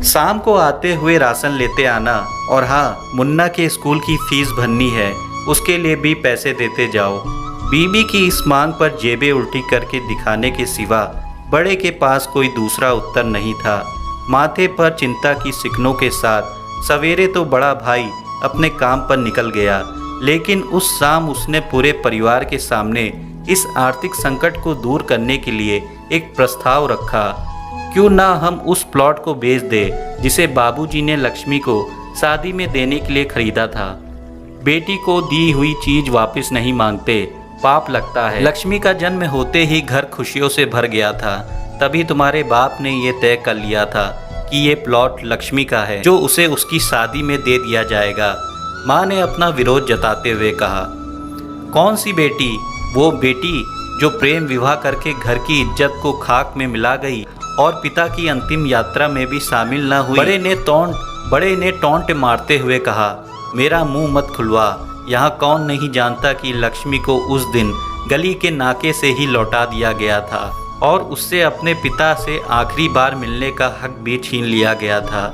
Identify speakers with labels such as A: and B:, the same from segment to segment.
A: शाम को आते हुए राशन लेते आना, और हाँ, मुन्ना के स्कूल की फीस भरनी है, उसके लिए भी पैसे देते जाओ। बीबी की इस मांग पर जेबें उल्टी करके दिखाने के सिवा बड़े के पास कोई दूसरा उत्तर नहीं था। माथे पर चिंता की सिकनों के साथ सवेरे तो बड़ा भाई अपने काम पर निकल गया, लेकिन उस शाम उसने पूरे परिवार के सामने इस आर्थिक संकट को दूर करने के लिए एक प्रस्ताव रखा। क्यों ना हम उस प्लॉट को बेच दें जिसे बाबूजी ने लक्ष्मी को शादी में देने के लिए खरीदा था। बेटी को दी हुई चीज वापस नहीं मांगते, पाप लगता है। लक्ष्मी का जन्म होते ही घर खुशियों से भर गया था। तभी तुम्हारे बाप ने ये तय कर लिया था कि ये प्लॉट लक्ष्मी का है, जो उसे उसकी शादी में दे दिया जाएगा। माँ ने अपना विरोध जताते हुए कहा, कौन सी बेटी? वो बेटी जो प्रेम विवाह करके घर की इज्जत को खाक में मिला गई और पिता की अंतिम यात्रा में भी शामिल न हुई। बड़े ने टोंट मारते हुए कहा, मेरा मुंह मत खुलवा। यहाँ कौन नहीं जानता कि लक्ष्मी को उस दिन गली के नाके से ही लौटा दिया गया था और उससे अपने पिता से आखिरी बार मिलने का हक भी छीन लिया गया था।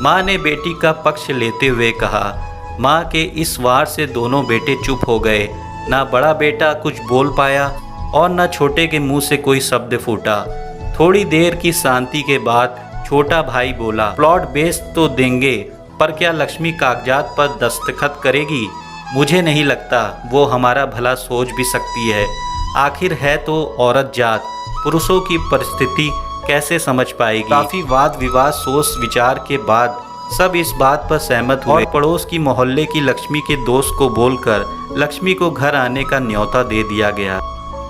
A: माँ ने बेटी का पक्ष लेते हुए कहा। माँ के इस वार से दोनों बेटे चुप हो गए। ना बड़ा बेटा कुछ बोल पाया और न छोटे के मुंह से कोई शब्द फूटा। थोड़ी देर की शांति के बाद छोटा भाई बोला, प्लॉट बेच तो देंगे, पर क्या लक्ष्मी कागजात पर दस्तखत करेगी? मुझे नहीं लगता वो हमारा भला सोच भी सकती है। आखिर है तो औरत जात, पुरुषों की परिस्थिति कैसे समझ पाएगी? काफी वाद विवाद सोच विचार के बाद सब इस बात पर सहमत हुए। पड़ोस की मोहल्ले की लक्ष्मी के दोस्त को बोलकर लक्ष्मी को घर आने का न्योता दे दिया गया।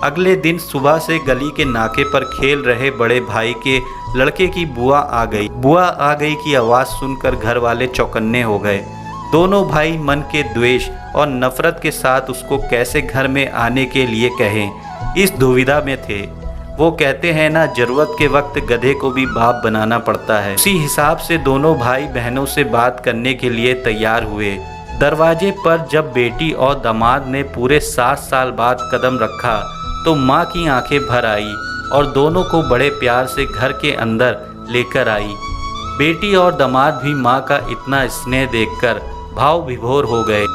A: अगले दिन सुबह से गली के नाके पर खेल रहे बड़े भाई के लड़के की बुआ आ गई की आवाज़ सुनकर घर वाले चौकन्ने हो गए। दोनों भाई मन के द्वेष और नफरत के साथ उसको कैसे घर में आने के लिए कहें, इस दुविधा में थे। वो कहते हैं ना, जरूरत के वक्त गधे को भी बाप बनाना पड़ता है। उसी हिसाब से दोनों भाई बहनों से बात करने के लिए तैयार हुए। दरवाजे पर जब बेटी और दामाद ने पूरे 7 साल बाद कदम रखा तो माँ की आंखें भर आई और दोनों को बड़े प्यार से घर के अंदर लेकर आई। बेटी और दामाद भी माँ का इतना स्नेह देखकर भाव विभोर हो गए।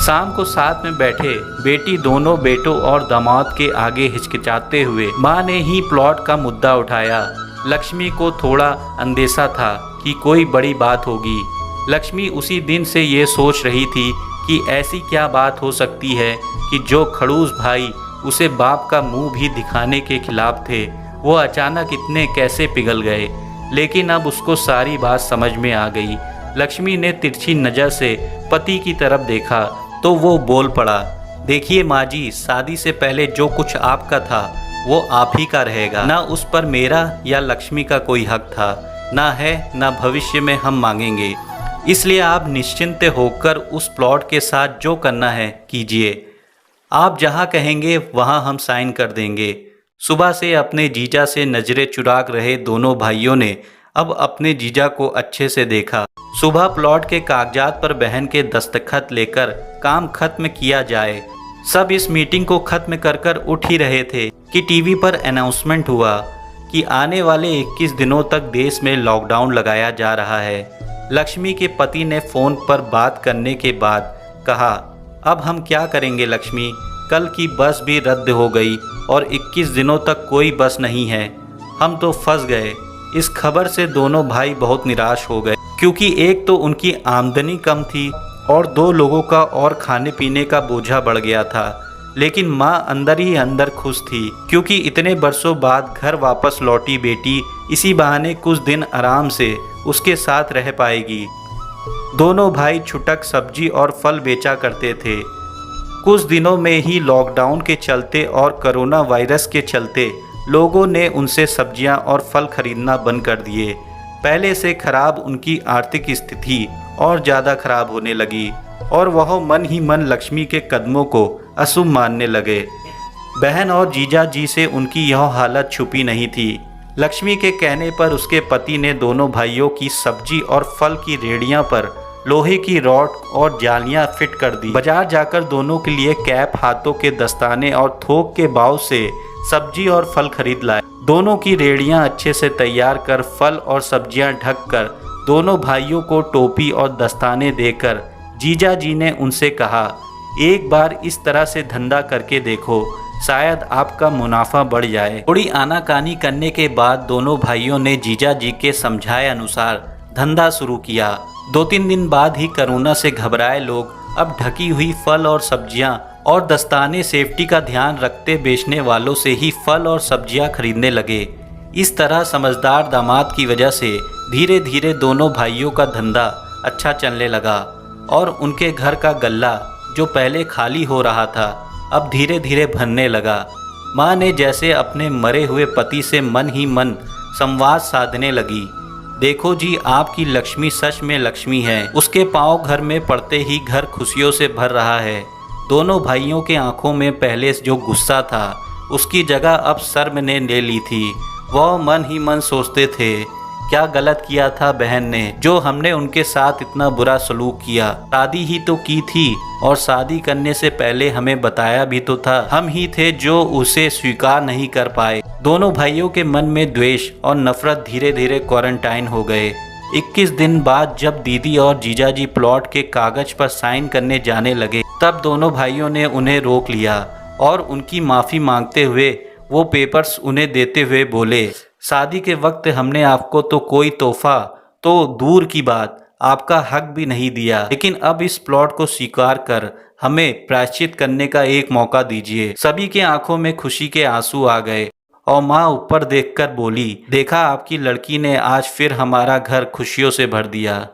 A: शाम को साथ में बैठे बेटी दोनों बेटों और दामाद के आगे हिचकिचाते हुए माँ ने ही प्लॉट का मुद्दा उठाया। लक्ष्मी को थोड़ा अंदेशा था कि कोई बड़ी बात होगी। लक्ष्मी उसी दिन से ये सोच रही थी कि ऐसी क्या बात हो सकती है कि जो खड़ूस भाई उसे बाप का मुंह भी दिखाने के खिलाफ थे, वो अचानक इतने कैसे पिघल गए। लेकिन अब उसको सारी बात समझ में आ गई। लक्ष्मी ने तिरछी नज़र से पति की तरफ देखा तो वो बोल पड़ा, देखिए माँ जी, शादी से पहले जो कुछ आपका था वो आप ही का रहेगा। ना उस पर मेरा या लक्ष्मी का कोई हक था, ना है ना भविष्य में हम मांगेंगे। इसलिए आप निश्चिंत होकर उस प्लॉट के साथ जो करना है कीजिए। आप जहाँ कहेंगे वहाँ हम साइन कर देंगे। सुबह से अपने जीजा से नज़रें चुरा रहे दोनों भाइयों ने अब अपने जीजा को अच्छे से देखा। सुबह प्लॉट के कागजात पर बहन के दस्तखत लेकर काम खत्म किया जाए। सब इस मीटिंग को खत्म कर कर उठ ही रहे थे कि टीवी पर अनाउंसमेंट हुआ कि आने वाले 21 दिनों तक देश में लॉकडाउन लगाया जा रहा है। लक्ष्मी के पति ने फ़ोन पर बात करने के बाद कहा, अब हम क्या करेंगे लक्ष्मी? कल की बस भी रद्द हो गई और 21 दिनों तक कोई बस नहीं है। हम तो फंस गए। इस खबर से दोनों भाई बहुत निराश हो गए, क्योंकि एक तो उनकी आमदनी कम थी और 2 लोगों का और खाने पीने का बोझा बढ़ गया था। लेकिन माँ अंदर ही अंदर खुश थी, क्योंकि इतने बरसों बाद घर वापस लौटी बेटी इसी बहाने कुछ दिन आराम से उसके साथ रह पाएगी। दोनों भाई छुटक सब्जी और फल बेचा करते थे। कुछ दिनों में ही लॉकडाउन के चलते और कोरोना वायरस के चलते लोगों ने उनसे सब्जियां और फल खरीदना बंद कर दिए। पहले से खराब उनकी आर्थिक स्थिति और ज़्यादा खराब होने लगी और वह मन ही मन लक्ष्मी के कदमों को अशुभ मानने लगे। बहन और जीजा जी से उनकी यह हालत छुपी नहीं थी। लक्ष्मी के कहने पर उसके पति ने दोनों भाइयों की सब्जी और फल की रेहड़ियां पर लोहे की रॉड और जालियां फिट कर दी। बाजार जाकर दोनों के लिए कैप, हाथों के दस्ताने और थोक के भाव से सब्जी और फल खरीद लाए। दोनों की रेड़ियां अच्छे से तैयार कर फल और सब्जियां ढक कर दोनों भाइयों को टोपी और दस्ताने देकर जीजा जी ने उनसे कहा, एक बार इस तरह से धंधा करके देखो, शायद आपका मुनाफा बढ़ जाए। थोड़ी आनाकानी करने के बाद दोनों भाइयों ने जीजा जी के समझाए अनुसार धंधा शुरू किया। 2-3 दिन बाद ही कोरोना से घबराए लोग अब ढकी हुई फल और सब्जियां और दस्ताने सेफ्टी का ध्यान रखते बेचने वालों से ही फल और सब्जियां खरीदने लगे। इस तरह समझदार दामाद की वजह से धीरे धीरे दोनों भाइयों का धंधा अच्छा चलने लगा और उनके घर का गल्ला जो पहले खाली हो रहा था अब धीरे धीरे भरने लगा। माँ ने जैसे अपने मरे हुए पति से मन ही मन संवाद साधने लगी। देखो जी, आपकी लक्ष्मी सच में लक्ष्मी है। उसके पांव घर में पड़ते ही घर खुशियों से भर रहा है। दोनों भाइयों के आंखों में पहले जो गुस्सा था उसकी जगह अब शर्म ने ले ली थी। वह मन ही मन सोचते थे, क्या गलत किया था बहन ने जो हमने उनके साथ इतना बुरा सलूक किया। शादी ही तो की थी और शादी करने से पहले हमें बताया भी तो था। हम ही थे जो उसे स्वीकार नहीं कर पाए। दोनों भाइयों के मन में द्वेष और नफरत धीरे धीरे क्वारंटाइन हो गए। 21 दिन बाद जब दीदी और जीजाजी प्लॉट के कागज पर साइन करने जाने लगे तब दोनों भाइयों ने उन्हें रोक लिया और उनकी माफ़ी मांगते हुए वो पेपर्स उन्हें देते हुए बोले, शादी के वक्त हमने आपको तो कोई तोहफा तो दूर की बात आपका हक भी नहीं दिया, लेकिन अब इस प्लॉट को स्वीकार कर हमें प्रायश्चित करने का एक मौका दीजिए। सभी के आंखों में खुशी के आंसू आ गए और माँ ऊपर देखकर बोली, देखा आपकी लड़की ने आज फिर हमारा घर खुशियों से भर दिया।